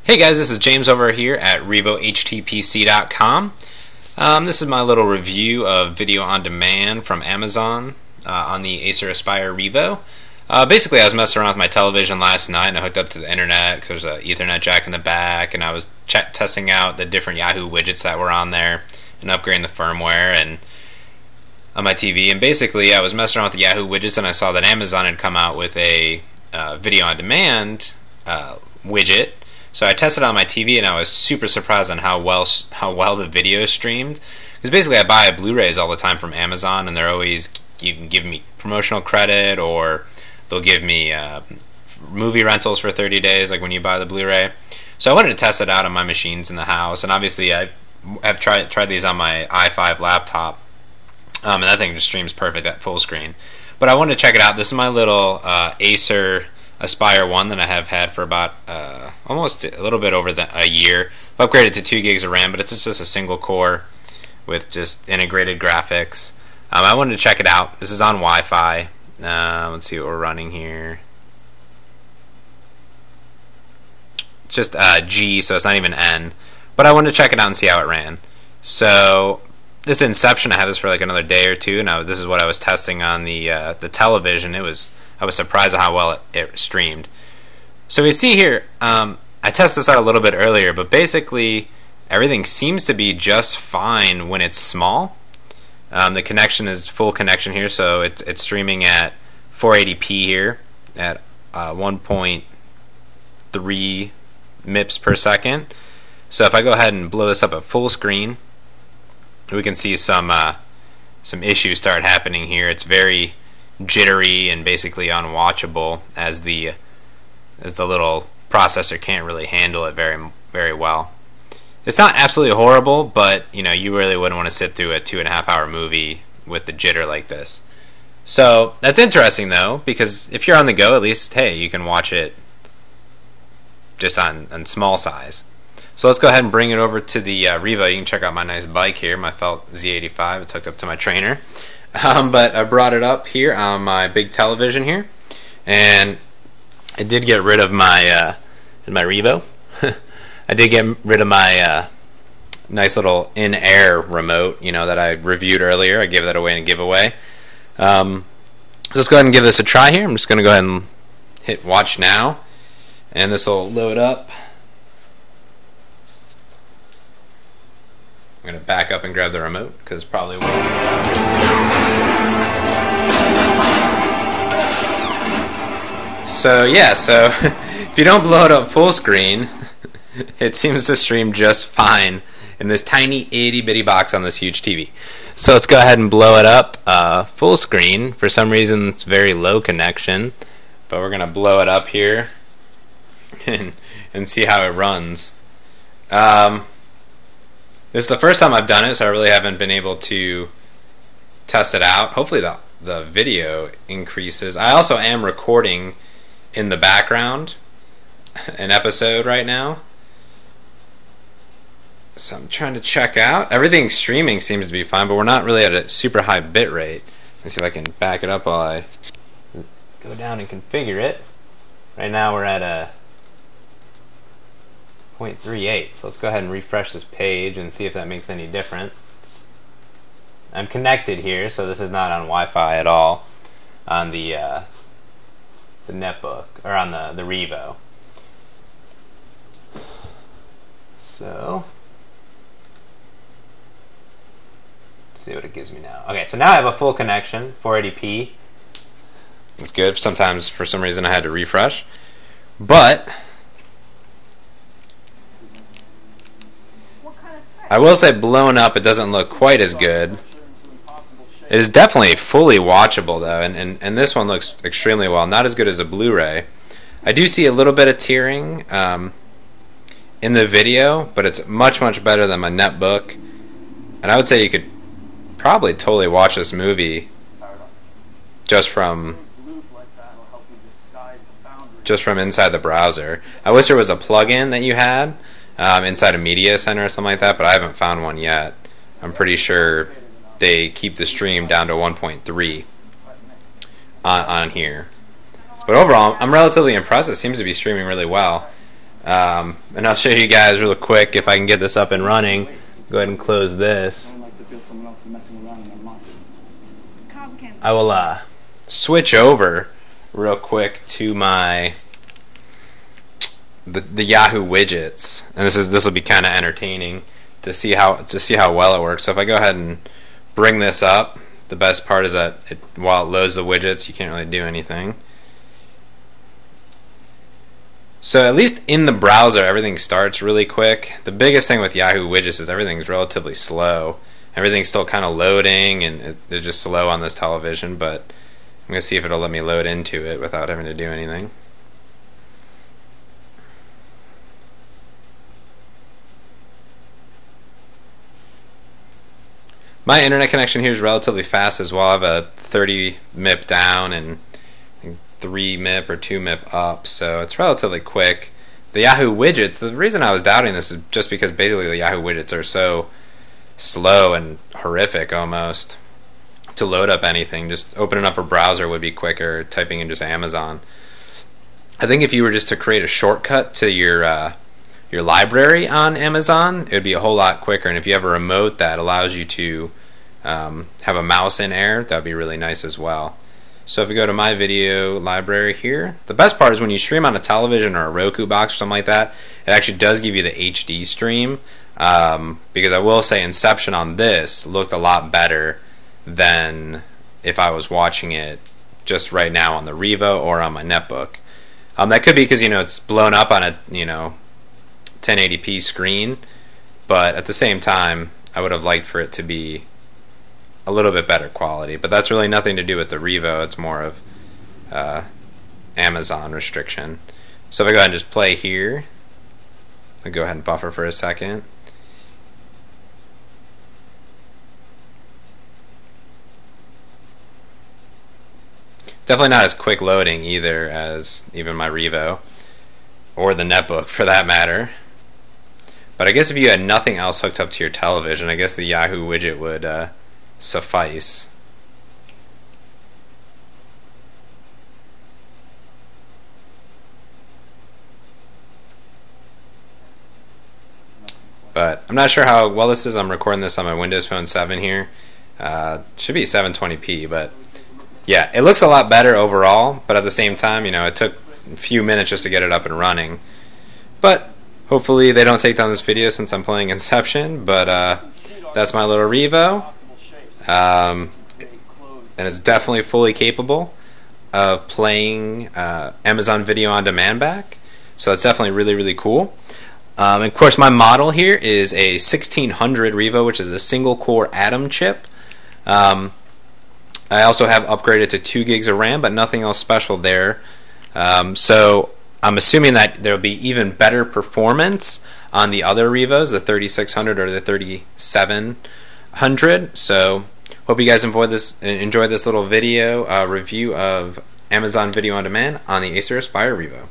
Hey guys, this is James over here at RevoHTPC.com. This is my little review of video on demand from Amazon on the Acer Aspire Revo. Basically, I was messing around with my television last night and I hooked up to the internet because there's an Ethernet jack in the back, and I was testing out the different Yahoo widgets that were on there and upgrading the firmware and on my TV. And basically, I was messing around with the Yahoo widgets and I saw that Amazon had come out with a video on demand widget. So I tested it on my TV and I was super surprised on how well the video is streamed. Because basically I buy Blu-rays all the time from Amazon, and they're always, you can give me promotional credit, or they'll give me movie rentals for 30 days, like when you buy the Blu-ray. So I wanted to test it out on my machines in the house, and obviously I have tried these on my i5 laptop, and that thing just streams perfect at full screen. But I wanted to check it out. This is my little Acer Aspire 1 that I have had for about almost a little bit over a year. I've upgraded to 2 gigs of RAM, but it's just a single core with just integrated graphics. I wanted to check it out. This is on Wi-Fi. Let's see what we're running here. It's just G, so it's not even N. But I wanted to check it out and see how it ran. So this Inception, I have this for like another day or two, and this is what I was testing on the television. I was surprised at how well it streamed. So we see here, I tested this out a little bit earlier, but basically everything seems to be just fine when it's small. The connection is full connection here, so it's streaming at 480p here at 1.3 MIPS per second. So if I go ahead and blow this up at full screen, we can see some issues start happening here. It's very jittery and basically unwatchable as the little processor can't really handle it very well. It's not absolutely horrible, but you really wouldn't want to sit through a 2.5 hour movie with the jitter like this. So that's interesting though, because if you're on the go, at least hey, you can watch it just on small size. So let's go ahead and bring it over to the Revo. You can check out my nice bike here, my Felt Z85. It's hooked up to my trainer. But I brought it up here on my big television here, and I did get rid of my Revo. I did get rid of my nice little in-air remote, that I reviewed earlier. I gave that away in a giveaway. So let's go ahead and give this a try here. I'm just going to go ahead and hit watch now, and this will load up. I'm going to back up and grab the remote because probably won't. So yeah, so if you don't blow it up full screen, it seems to stream just fine in this tiny itty bitty box on this huge TV. So let's go ahead and blow it up full screen. For some reason it's very low connection, but we're going to blow it up here and see how it runs. This is the first time I've done it, so I really haven't been able to test it out. Hopefully the video increases. I also am recording in the background an episode right now, so I'm trying to check out. Everything streaming seems to be fine, but we're not really at a super high bit rate. Let me see if I can back it up while I go down and configure it. Right now we're at a 0.38, so let's go ahead and refresh this page and see if that makes any difference. I'm connected here, so this is not on Wi-Fi at all on the netbook, or on the Revo. So let's see what it gives me now. Okay, so now I have a full connection, 480p. It's good. Sometimes for some reason I had to refresh, but I will say blown up it doesn't look quite as good. It is definitely fully watchable though, and this one looks extremely well. Not as good as a Blu-ray. I do see a little bit of tearing in the video, but it's much better than my netbook. And I would say you could probably totally watch this movie just from inside the browser. I wish there was a plug-in that you had inside a media center or something like that, but I haven't found one yet. I'm pretty sure they keep the stream down to 1.3 on here. But overall, I'm relatively impressed. It seems to be streaming really well. And I'll show you guys real quick if I can get this up and running. Go ahead and close this. I will switch over real quick to my the Yahoo widgets, and this will be kind of entertaining to see how well it works. So if I go ahead and bring this up, the best part is that while it loads the widgets, you can't really do anything. So at least in the browser, everything starts really quick. The biggest thing with Yahoo widgets is everything's relatively slow. Everything's still kind of loading, and it's just slow on this television, but I'm going to see if it'll let me load into it without having to do anything. My internet connection here is relatively fast as well. I have a 30 MIP down and 3 MIP or 2 MIP up, so it's relatively quick. The Yahoo widgets, the reason I was doubting this is just because basically the Yahoo widgets are so slow and horrific almost to load up anything. Just opening up a browser would be quicker, typing in just Amazon. I think if you were just to create a shortcut to your library on Amazon, it would be a whole lot quicker. And if you have a remote that allows you to have a mouse in air, that would be really nice as well. So if we go to my video library here, the best part is when you stream on a television or a Roku box or something like that, it actually does give you the HD stream, because I will say Inception on this looked a lot better than if I was watching it just right now on the Revo or on my netbook. That could be because it's blown up on a 1080p screen, but at the same time I would have liked for it to be a little bit better quality, but that's really nothing to do with the Revo. It's more of Amazon restriction. So if I go ahead and just play here, I'll go ahead and buffer for a second. Definitely not as quick loading either as even my Revo or the netbook for that matter. But I guess if you had nothing else hooked up to your television, I guess the Yahoo widget would suffice. But I'm not sure how well this is. I'm recording this on my Windows Phone 7 here. Should be 720p, but yeah, it looks a lot better overall, but at the same time, it took a few minutes just to get it up and running. But hopefully they don't take down this video since I'm playing Inception, but that's my little Revo. And it's definitely fully capable of playing Amazon Video on Demand back, so it's definitely really, really cool. And of course, my model here is a 1600 Revo, which is a single core Atom chip. I also have upgraded to 2 gigs of RAM, but nothing else special there. So I'm assuming that there will be even better performance on the other Revos, the 3600 or the 3700. So hope you guys enjoyed this little video review of Amazon Video on Demand on the Acer Aspire Revo.